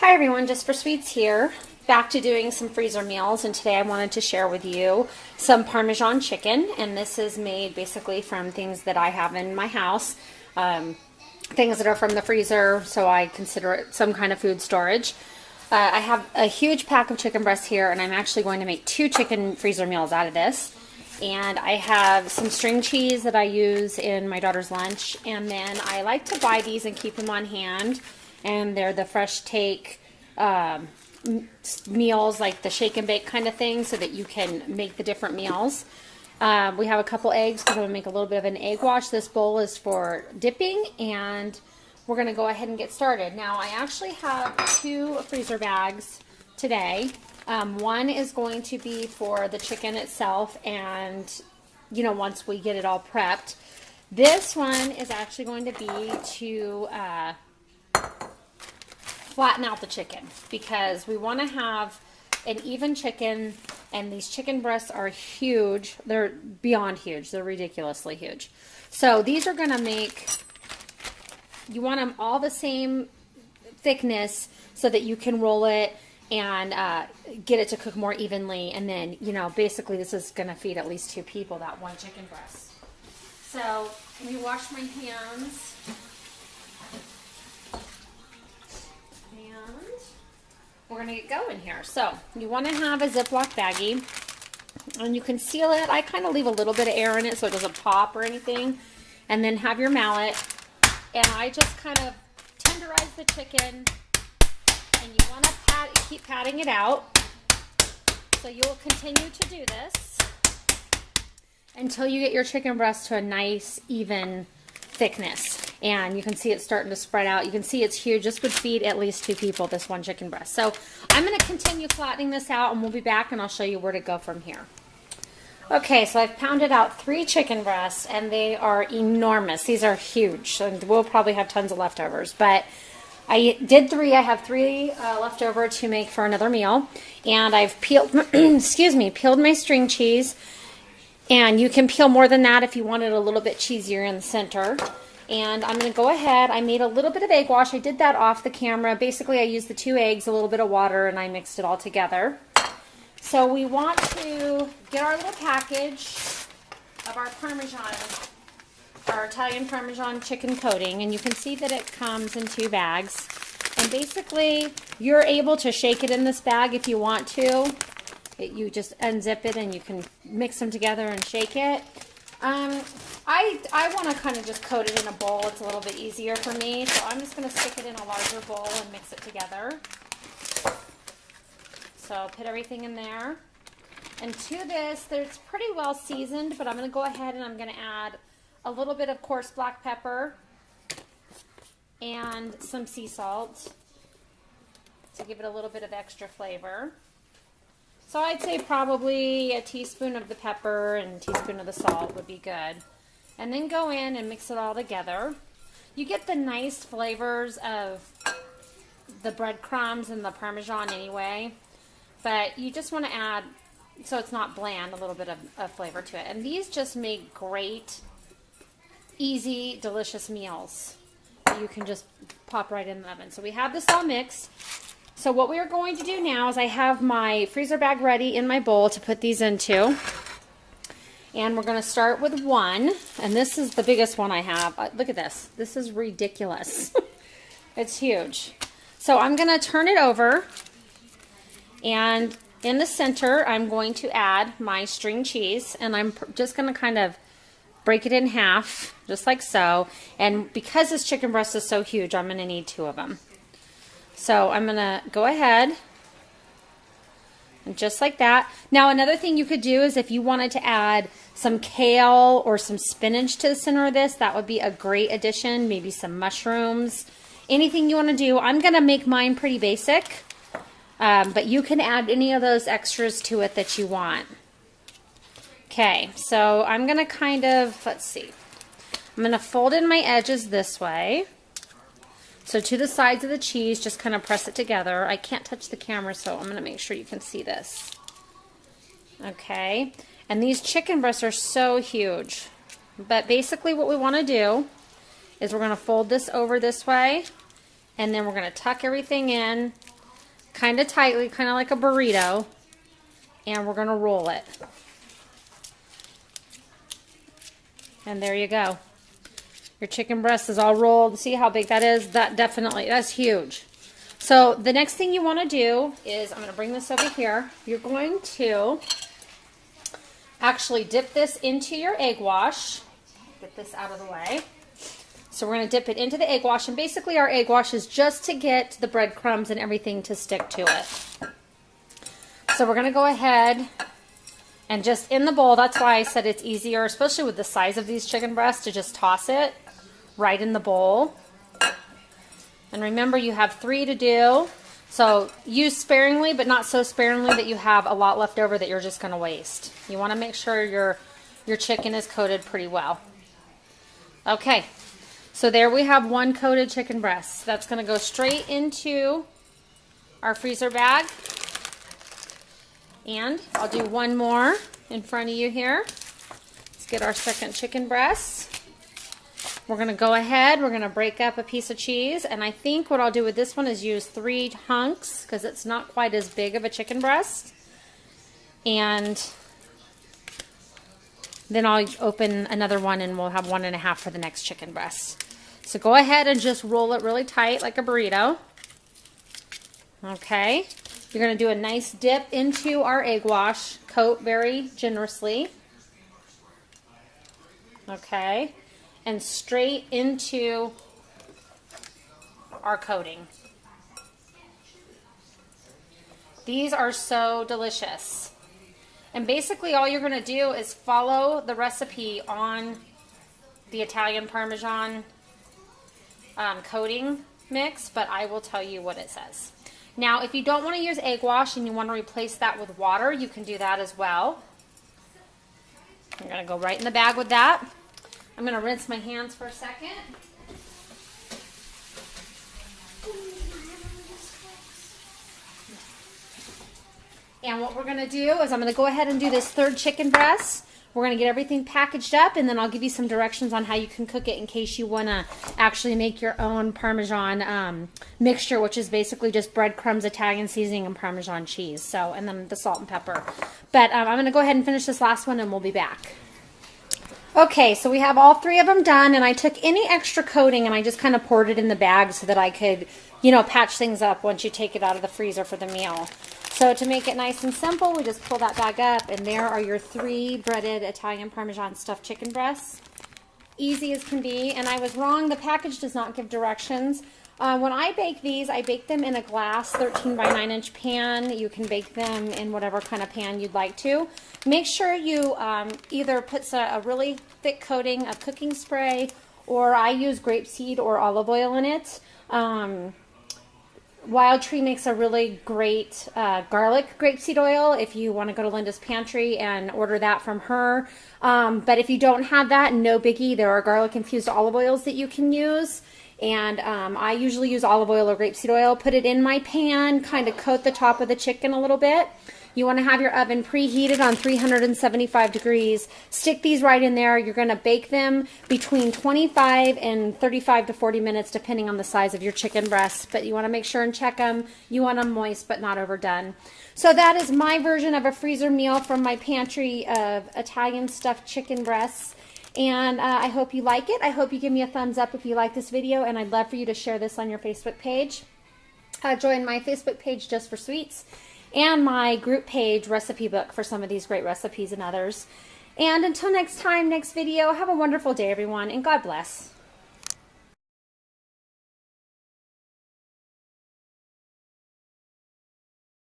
Hi everyone, Jus4SweetZ here, back to doing some freezer meals, and today I wanted to share with you some Parmesan chicken, and this is made basically from things that I have in my house, things that are from the freezer, so I consider it some kind of food storage. I have a huge pack of chicken breasts here, and I'm actually going to make 2 chicken freezer meals out of this. And I have some string cheese that I use in my daughter's lunch, and then I like to buy these and keep them on hand. And they're the fresh take meals, like the shake and bake kind of thing, so that you can make the different meals. We have a couple eggs because I'm going to make a little bit of an egg wash. This bowl is for dipping, and we're going to go ahead and get started. Now, I actually have 2 freezer bags today. One is going to be for the chicken itself, and, you know, once we get it all prepped. This one is actually going to be to flatten out the chicken, because we want to have an even chicken, and these chicken breasts are huge. They're beyond huge. They're ridiculously huge. So these are going to make, you want them all the same thickness so that you can roll it and get it to cook more evenly. And then, you know, basically this is going to feed at least 2 people, that one chicken breast. So let me wash my hands. We're going to get going here. So you want to have a Ziploc baggie, and you can seal it. I kind of leave a little bit of air in it so it doesn't pop or anything. And then have your mallet, and I just kind of tenderize the chicken, and you want to keep patting it out. So you'll continue to do this until you get your chicken breast to a nice even thickness. And you can see it starting to spread out. You can see it's huge. This would feed at least 2 people, this one chicken breast. So I'm going to continue flattening this out, and we'll be back, and I'll show you where to go from here. Okay, so I've pounded out 3 chicken breasts, and they are enormous. These are huge, and we'll probably have tons of leftovers. But I did 3. I have 3 left over to make for another meal. And I've peeled, peeled my string cheese. And you can peel more than that if you want it a little bit cheesier in the center. And I'm going to go ahead. I made a little bit of egg wash. I did that off the camera. Basically, I used the 2 eggs, a little bit of water, and I mixed it all together. So we want to get our little package of our Parmesan, our Italian Parmesan chicken coating. And you can see that it comes in 2 bags. And basically, you're able to shake it in this bag if you want to. You just unzip it and you can mix them together and shake it. I want to kind of just coat it in a bowl. It's a little bit easier for me. So I'm just going to stick it in a larger bowl and mix it together. So I'll put everything in there. And to this, it's pretty well seasoned, but I'm going to go ahead and I'm going to add a little bit of coarse black pepper and some sea salt to give it a little bit of extra flavor. So I'd say probably a teaspoon of the pepper and a teaspoon of the salt would be good. And then go in and mix it all together. You get the nice flavors of the breadcrumbs and the Parmesan anyway. But you just want to add, so it's not bland, a little bit of flavor to it. And these just make great, easy, delicious meals that you can just pop right in the oven. So we have this all mixed. So what we are going to do now is I have my freezer bag ready in my bowl to put these into. And we're going to start with 1. And this is the biggest one I have. Look at this. This is ridiculous. It's huge. So I'm going to turn it over. And in the center, I'm going to add my string cheese. And I'm just going to kind of break it in half, just like so. And because this chicken breast is so huge, I'm going to need 2 of them. So I'm going to go ahead and just like that. Now another thing you could do is if you wanted to add some kale or some spinach to the center of this, that would be a great addition. Maybe some mushrooms, anything you want to do. I'm going to make mine pretty basic, but you can add any of those extras to it that you want. Okay, so I'm going to kind of, let's see. I'm going to fold in my edges this way. So to the sides of the cheese, just kind of press it together. I can't touch the camera, so I'm going to make sure you can see this. Okay. And these chicken breasts are so huge. But basically what we want to do is we're going to fold this over this way, and then we're going to tuck everything in kind of tightly, kind of like a burrito, and we're going to roll it. And there you go. Your chicken breast is all rolled. See how big that is? That's huge. So the next thing you want to do is, I'm going to bring this over here. You're going to actually dip this into your egg wash. Get this out of the way. So we're going to dip it into the egg wash, and basically our egg wash is just to get the breadcrumbs and everything to stick to it. So we're going to go ahead and just in the bowl, that's why I said it's easier, especially with the size of these chicken breasts, to just toss it right in the bowl. And remember, you have 3 to do, so use sparingly, but not so sparingly that you have a lot left over that you're just going to waste. You want to make sure your chicken is coated pretty well. Okay. So there we have 1 coated chicken breast. That's going to go straight into our freezer bag. And I'll do 1 more in front of you here. Let's get our second chicken breast. We're going to go ahead. We're going to break up a piece of cheese. And I think what I'll do with this one is use 3 hunks because it's not quite as big of a chicken breast. And then I'll open another one and we'll have 1.5 for the next chicken breast. So go ahead and just roll it really tight like a burrito. Okay. You're going to do a nice dip into our egg wash. Coat very generously. Okay. And straight into our coating. These are so delicious. And basically all you're going to do is follow the recipe on the Italian Parmesan coating mix, but I will tell you what it says. Now, if you don't want to use egg wash and you want to replace that with water, you can do that as well. I'm going to go right in the bag with that. I'm going to rinse my hands for a second. And what we're going to do is I'm going to go ahead and do this 3rd chicken breast. We're going to get everything packaged up, and then I'll give you some directions on how you can cook it in case you want to actually make your own Parmesan mixture, which is basically just breadcrumbs, Italian seasoning, and Parmesan cheese. So, and then the salt and pepper. But I'm going to go ahead and finish this last one, and we'll be back. Okay, so we have all 3 of them done, and I took any extra coating and I just kind of poured it in the bag so that I could, you know, patch things up once you take it out of the freezer for the meal. So to make it nice and simple, we just pull that bag up, and there are your 3 breaded Italian Parmesan stuffed chicken breasts. Easy as can be, and I was wrong. The package does not give directions. When I bake these, I bake them in a glass 13 by 9 inch pan. You can bake them in whatever kind of pan you'd like to. Make sure you either put a really thick coating of cooking spray, or I use grapeseed or olive oil in it. Wild Tree makes a really great garlic grapeseed oil if you want to go to Linda's Pantry and order that from her. But if you don't have that, no biggie. There are garlic infused olive oils that you can use. And I usually use olive oil or grapeseed oil. Put it in my pan, kind of coat the top of the chicken a little bit. You want to have your oven preheated on 375 degrees. Stick these right in there. You're going to bake them between 25 and 35 to 40 minutes, depending on the size of your chicken breast. But you want to make sure and check them. You want them moist, but not overdone. So that is my version of a freezer meal from my pantry of Italian stuffed chicken breasts. And I hope you like it. I hope you give me a thumbs up if you like this video, and I'd love for you to share this on your Facebook page. Join my Facebook page, Jus4SweetZ, and my group page, Recipe Book, for some of these great recipes and others. And until next time, next video, have a wonderful day, everyone, and God bless.